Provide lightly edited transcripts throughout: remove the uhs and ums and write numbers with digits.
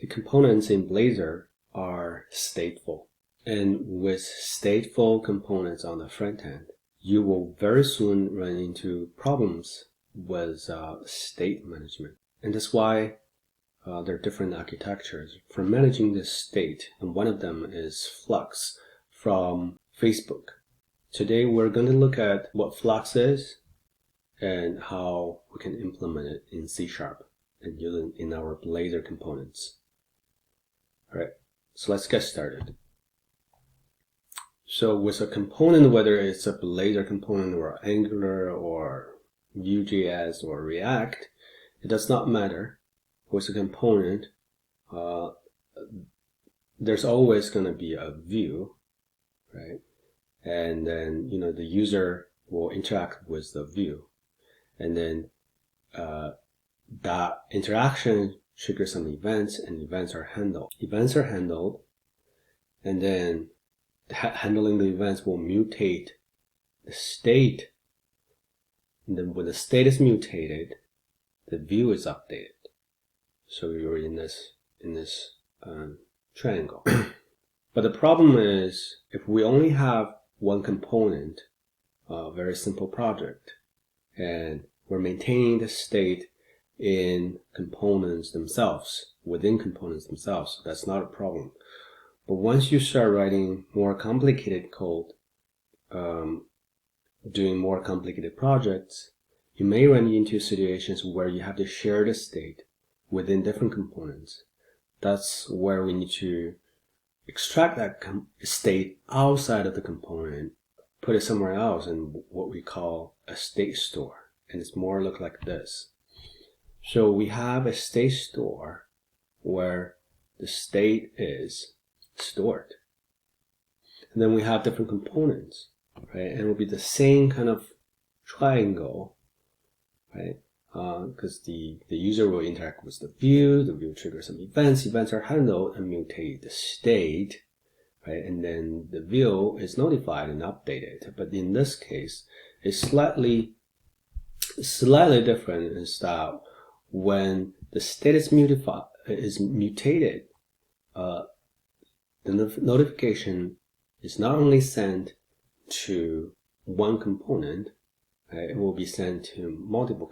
the components in Blazor are stateful. And with stateful components on the front end, you will very soon run into problems with state management. And that's why there are different architectures for managing this state. And one of them is Flux from Facebook. Today we're going to look at what Flux is and how we can implement it in C# and use it in our Blazor components. Alright, so let's get started. So with a component, whether it's a Blazor component or Angular or Vue.js or React, it does not matter. With a component, there's always going to be a view, right? And then, the user will interact with the view. And then that interaction triggers some events, and events are handled. Events are handled, and then handling the events will mutate the state. And then when the state is mutated, the view is updated. So you're in this triangle. But the problem is, if we only have one component, a very simple project, and we're maintaining the state in components themselves, within components themselves, that's not a problem. But once you start writing more complicated code, doing more complicated projects, you may run into situations where you have to share the state within different components. That's where we need to extract that state outside of the component, put it somewhere else in what we call a state store. And it's more look like this. So we have a state store where the state is stored. And then we have different components, right? And it will be the same kind of triangle, right? Because the user will interact with the view triggers some events are handled and mutate the state, right? And then the view is notified and updated. But in this case, it's slightly different, is that when the state is mutated, the notification is not only sent to one component, it will be sent to multiple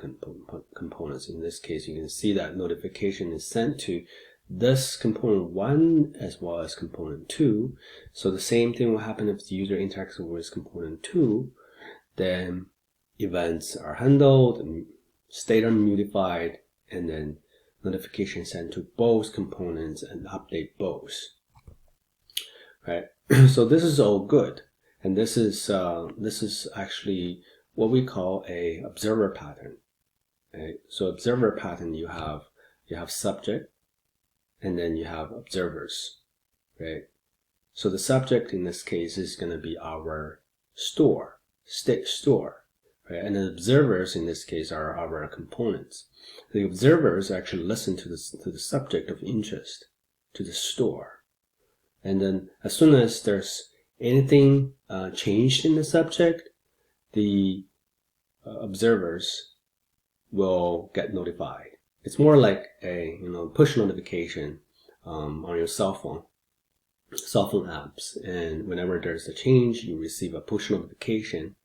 components. In this case, you can see that notification is sent to this component 1 as well as component 2. So the same thing will happen if the user interacts with component 2. Then events are handled, and state are modified, and then notification sent to both components and update both. Right? So this is all good, and this is actually what we call a observer pattern. Right? So observer pattern, you have subject, and then you have observers. Right? So the subject in this case is going to be our state store. Right? And the observers in this case are our components. The observers actually listen to the subject of interest, to the store. And then as soon as there's anything changed in the subject, the observers will get notified. It's more like a push notification on your cell phone apps. And whenever there's a change, you receive a push notification,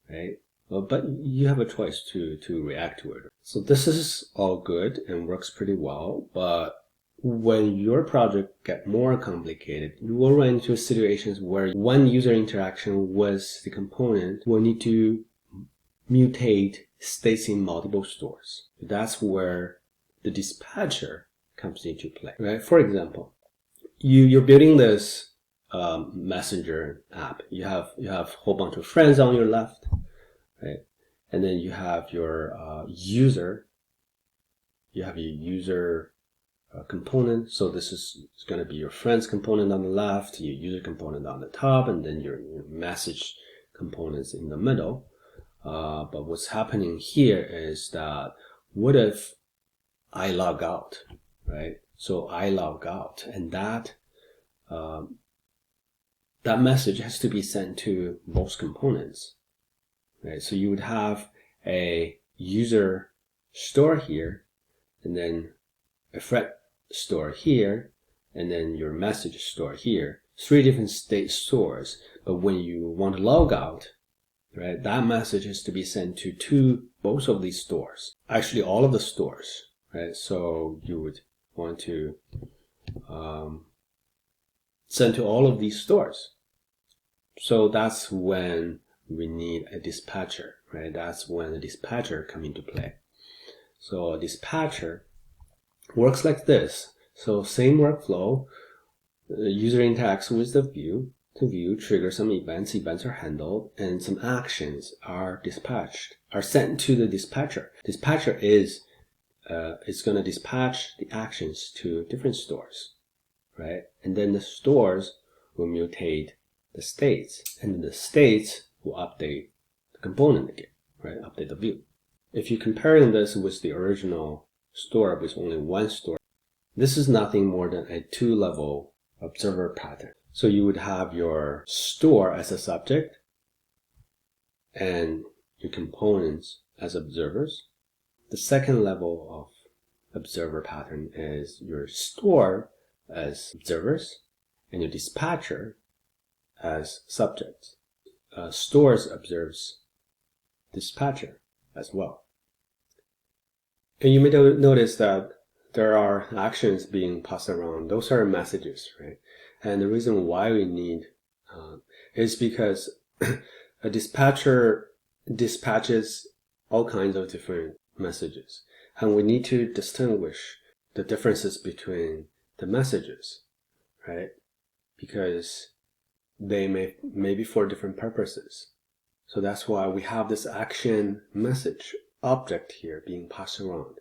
right? But you have a choice to react to it. So this is all good and works pretty well. But when your project gets more complicated, you will run into situations where one user interaction with the component will need to mutate states in multiple stores. That's where the dispatcher comes into play, right? For example, you're building this messenger app. You have a whole bunch of friends on your left, right? And then you have your user. You have your user component. So this is going to be your friends component on the left, your user component on the top, and then your message components in the middle. But what's happening here is that, what if I log out, right? So I log out, and that message has to be sent to both components, right? So you would have a user store here, and then a friend store here, and then your message store here. 3 different state stores. But when you want to log out, right, that message is to be sent to both of these stores. Actually, all of the stores, right? So you would want to send to all of these stores. So that's when we need a dispatcher, right? That's when a dispatcher comes into play. So a dispatcher works like this. So same workflow, user interacts with the view. The view triggers some events. Events are handled, and some actions are dispatched, are sent to the dispatcher. Dispatcher is going to dispatch the actions to different stores, right? And then the stores will mutate the states, and then the states will update the component again, right? Update the view. If you're comparing this with the original store with only one store, this is nothing more than a 2-level observer pattern. So you would have your store as a subject and your components as observers. The second level of observer pattern is your store as observers and your dispatcher as subjects. Stores observes dispatcher as well. And you may notice that there are actions being passed around. Those are messages, right? And the reason why we need is because a dispatcher dispatches all kinds of different messages. And we need to distinguish the differences between the messages, right? Because they may be for different purposes. So that's why we have this action message object here being passed around.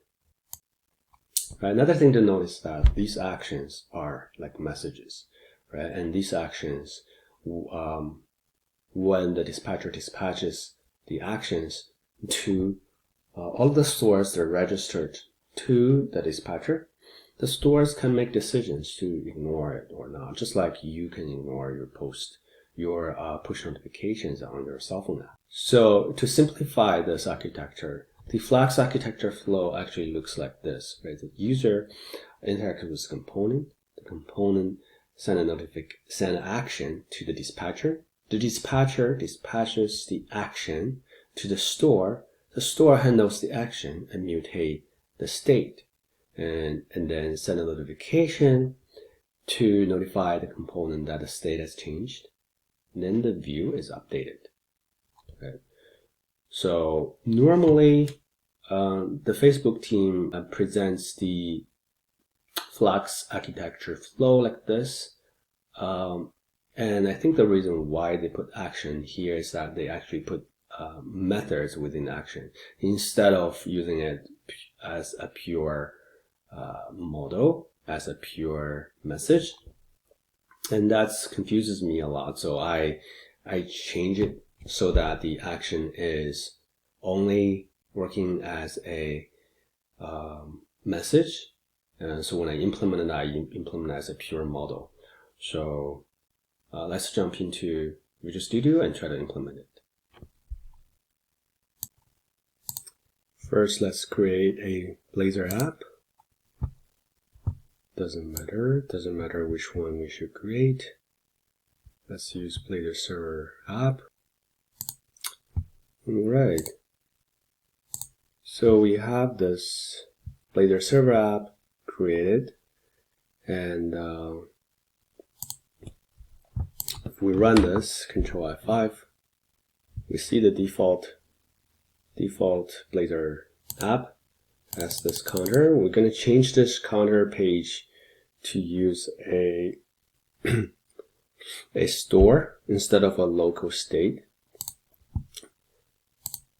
Right? Another thing to notice is that these actions are like messages, right? And these actions, when the dispatcher dispatches the actions to all the stores that are registered to the dispatcher, the stores can make decisions to ignore it or not, just like you can ignore your push notifications on your cell phone app. So to simplify this architecture, the Flux architecture flow actually looks like this, right? The user interacts with the component send an action to the dispatcher. The dispatcher dispatches the action to the store handles the action and mutate the state, and then send a notification to notify the component that the state has changed. And then the view is updated. Okay. So normally the Facebook team presents the Flux architecture flow like this. And I think the reason why they put action here is that they actually put methods within action instead of using it as a pure model, as a pure message. And that confuses me a lot. So I change it so that the action is only working as a message. So when I implement it, I implement it as a pure model. So let's jump into Visual Studio and try to implement it. First, let's create a Blazor app. Doesn't matter which one we should create. Let's use Blazor Server app. Alright. So we have this Blazor Server app created, and if we run this, Control F5, we see the default Blazor app as this counter. We're going to change this counter page to use a store instead of a local state.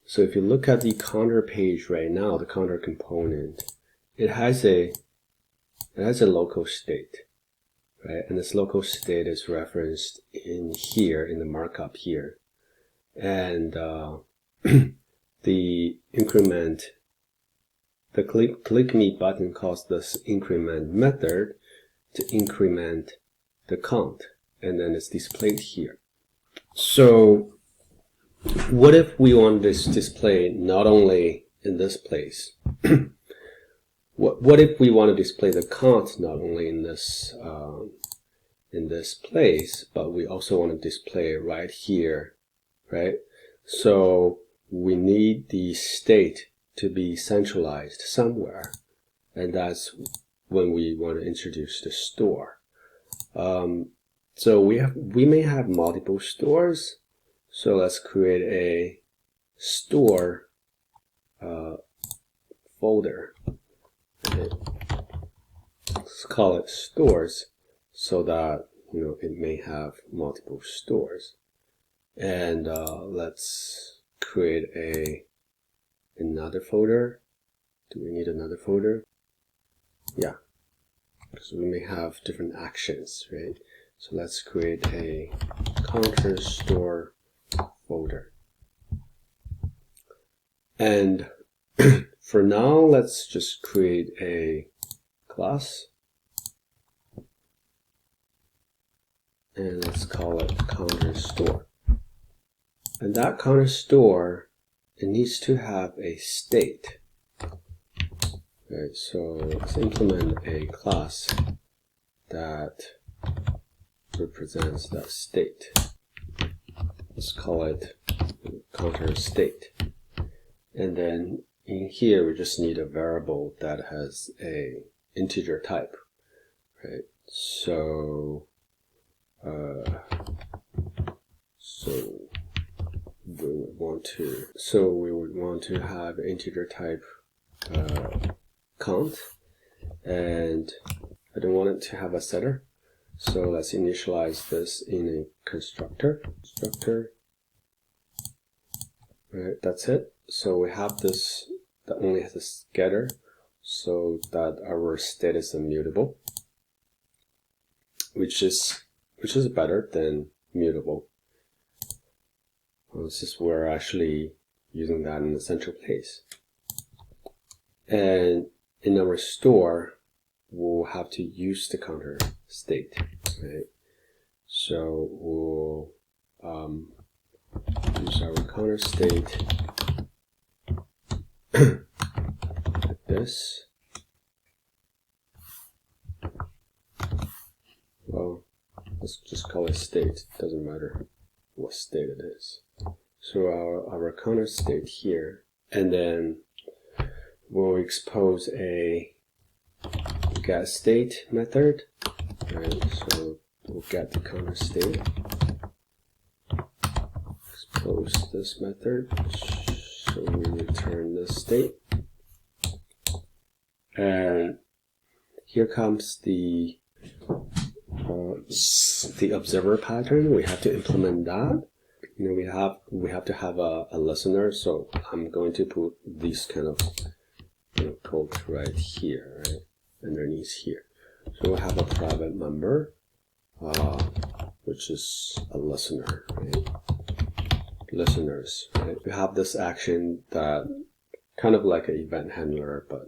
So if you look at the counter page right now, the counter component, it has a local state, right? And this local state is referenced in here, in the markup here. And the increment, the click me button calls this increment method to increment the count, and then it's displayed here. So what if we want this display not only in this place? what if we want to display the count not only in this place, but we also want to display it right here, right? So we need the state to be centralized somewhere, and that's when we want to introduce the store. So we may have multiple stores. So let's create a store folder. Okay. Let's call it stores, so that it may have multiple stores. And let's create another folder. Do we need another folder? Yeah, because we may have different actions, right? So let's create a CounterStore folder. And for now, let's just create a class. And let's call it CounterStore. And that CounterStore, it needs to have a state. Okay, so let's implement a class that represents that state. Let's call it CounterState. And then in here, we just need a variable that has a integer type, right? So we would want to have integer type count, and I don't want it to have a setter. So let's initialize this in a constructor. Right, that's it. So we have this that only has a scatter, so that our state is immutable, which is better than mutable. This is we're actually using that in the central place. And in our store, we'll have to use the counter state, right? So we'll use our counter state like this. Well, let's just call it state. Doesn't matter what state it is. So our counter state here, and then we'll expose a get state method. Right, so we'll get the counter state, expose this method, so we return the state, and here comes the observer pattern. We have to implement that. We have to have a listener. So I'm going to put these kind of code right here, right underneath here. So we'll have a private member, which is a listener, right? Listeners, right? We have this action that kind of like an event handler, but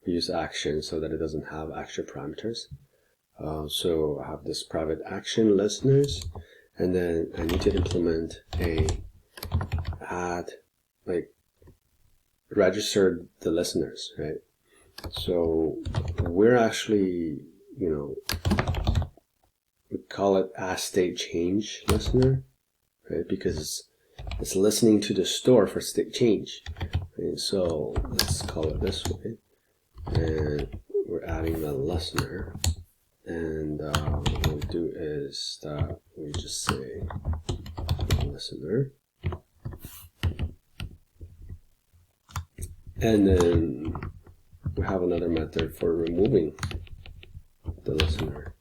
we use action so that it doesn't have actual parameters. So I have this private action listeners, and then I need to implement a add, like register the listeners, right? So we're actually, we call it add state change listener, right? Because it's listening to the store for state change. Right? So let's call it this way, and we're adding the listener. And what we'll do is that we just say listener, and then we have another method for removing the listener,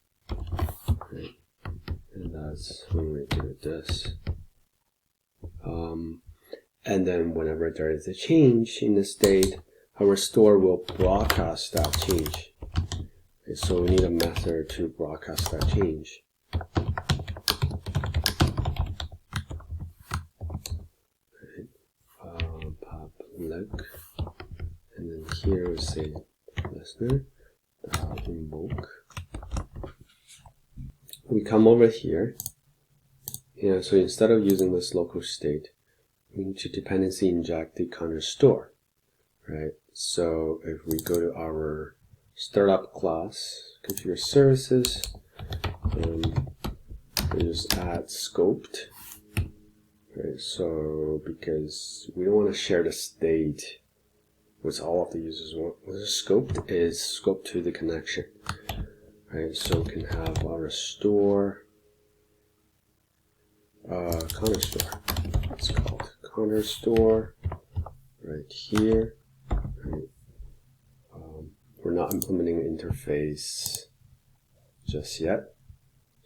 right? And that's when we do this. And then whenever there is a change in the state, our store will broadcast that change. Okay, so we need a method to broadcast that change. Public, and then here we say listener invoke. We come over here. So instead of using this local state, we need to dependency inject the CounterStore, right? So if we go to our startup class, configure services, we just add scoped. Right, so because we don't want to share the state with all of the users, what is scoped is scoped to the connection. Right, so we can have our store, CounterStore. It's called CounterStore right here. Right. We're not implementing an interface just yet,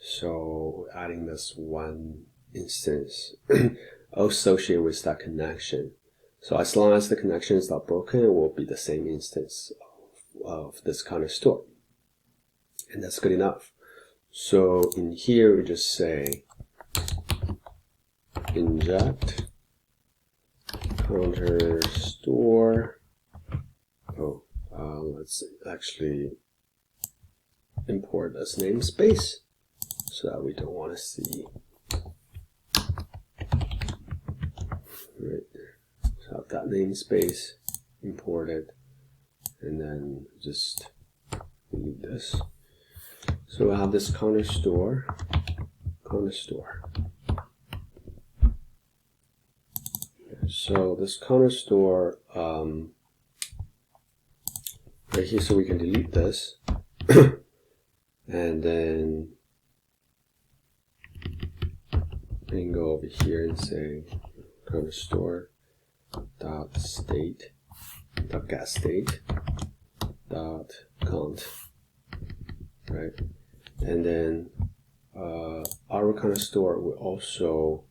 so adding this one instance associated with that connection. So as long as the connection is not broken, it will be the same instance of this CounterStore, and that's good enough. So in here we just say inject CounterStore. Let's actually import this namespace so that we don't want to see. Right, so have that namespace imported, and then just delete this. So I have this CounterStore. So this CounterStore right here, so we can delete this, and then we can go over here and say CounterStore dot state dot get state dot count, right? And then our CounterStore will also,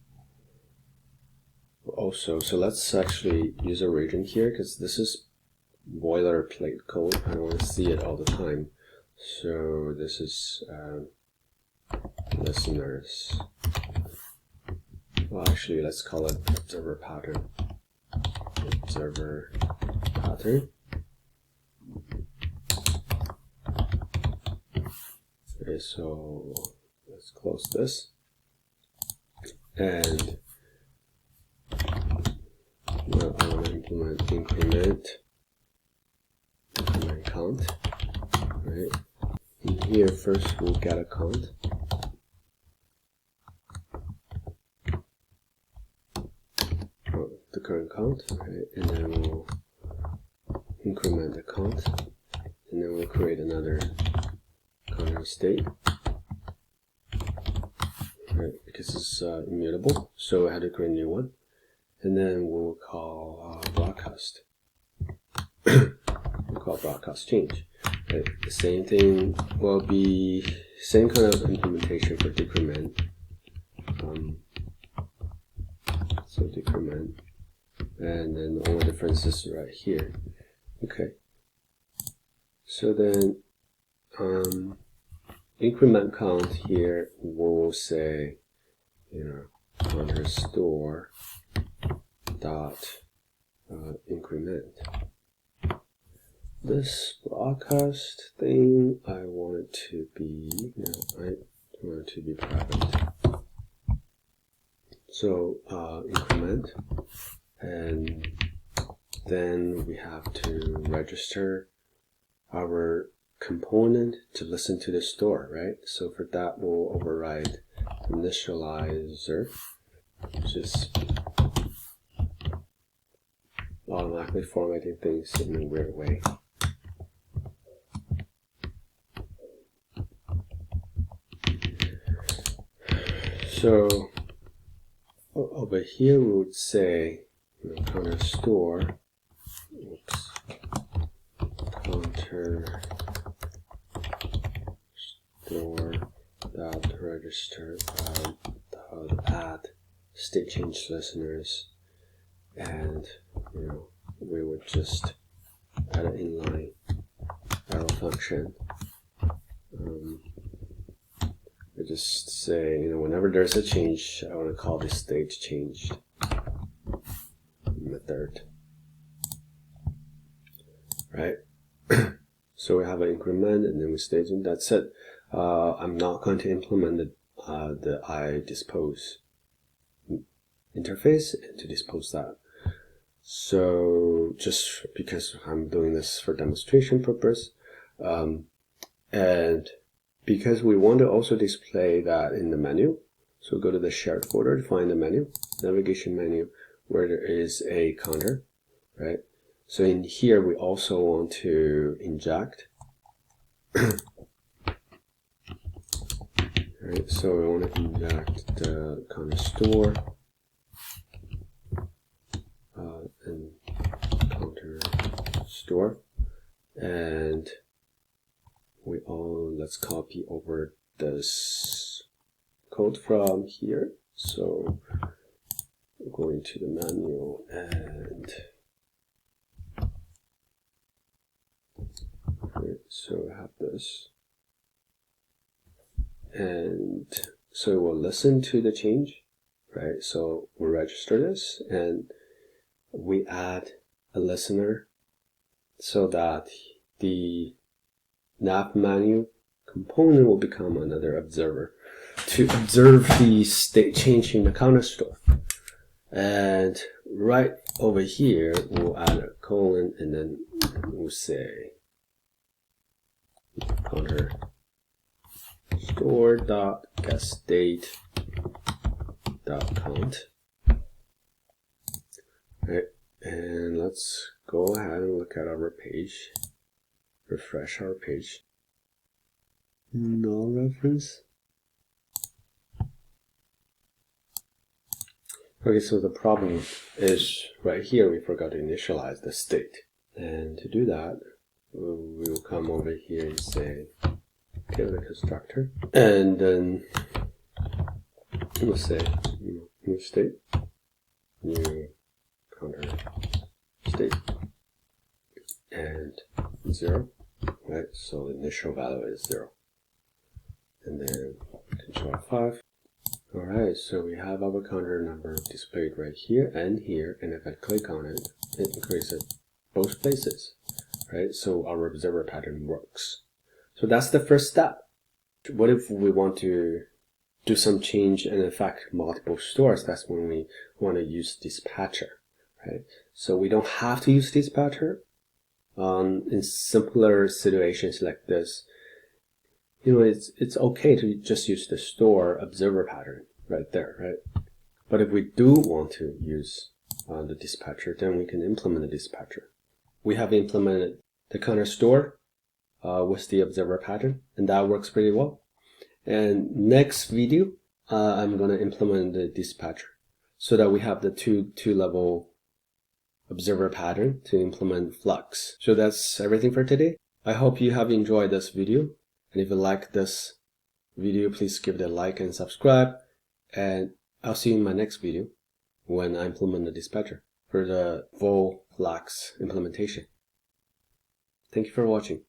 so let's actually use a region here, because this is boilerplate code. I don't want to see it all the time. So this is listeners. Well, actually, let's call it observer pattern. Observer pattern. Okay, so let's close this. And well, I want to implement increment count. Right. In here, first we'll get a count. The current count, right? And then we'll increment the count, and then we'll create another CounterState, right? Because it's immutable, so I had to create a new one, and then we'll call broadcast. We'll call broadcast change. Right? The same thing will be same kind of implementation for decrement. So decrement, and then the only difference is right here. Okay. So then increment count here we'll say, CounterStore dot increment. This broadcast thing I want it to be private. So increment, and then we have to register our component to listen to the store, right? So for that we'll override initializer, which is automatically formatting things in a weird way. So over here we would say CounterStore, CounterStore dot register add state change listeners, and we would just add an inline arrow function. We just say, whenever there's a change, I want to call this state changed method, right? So we have an increment, and then we state, and that's it. I'm not going to implement the I dispose interface and to dispose that. So just because I'm doing this for demonstration purpose, and because we want to also display that in the menu, so go to the shared folder to find the menu, navigation menu, where there is a counter, right? So in here, we also want to inject. Right, so we want to inject the CounterStore and CounterStore, and let's copy over this code from here. So going to the menu, and so we have this, and so we'll listen to the change, right? So we'll register this, and we add a listener so that the NET MAUI component will become another observer to observe the state change in the CounterStore. And right over here, we'll add a colon, and then we'll say CounterStore.getState.count. Right, and let's go ahead and look at our page. Refresh our page. No reference. Okay, so the problem is right here, we forgot to initialize the state. And to do that, we'll come over here and say, give the constructor. And then we'll say, new state, new CounterState, and 0. Right, so the initial value is 0. And then Control F5. Alright, so we have our counter number displayed right here, and if I click on it, it increases both places. Right, so our observer pattern works. So that's the first step. What if we want to do some change and affect multiple stores? That's when we want to use dispatcher. Right, so we don't have to use dispatcher. In simpler situations like this, it's okay to just use the store observer pattern right there, right? But if we do want to use the dispatcher, then we can implement the dispatcher. We have implemented the CounterStore with the observer pattern, and that works pretty well. And next video, I'm going to implement the dispatcher so that we have the two-level observer pattern to implement Flux. So that's everything for today. I hope you have enjoyed this video. And if you like this video, please give it a like and subscribe. And I'll see you in my next video when I implement the dispatcher for the full Flux implementation. Thank you for watching.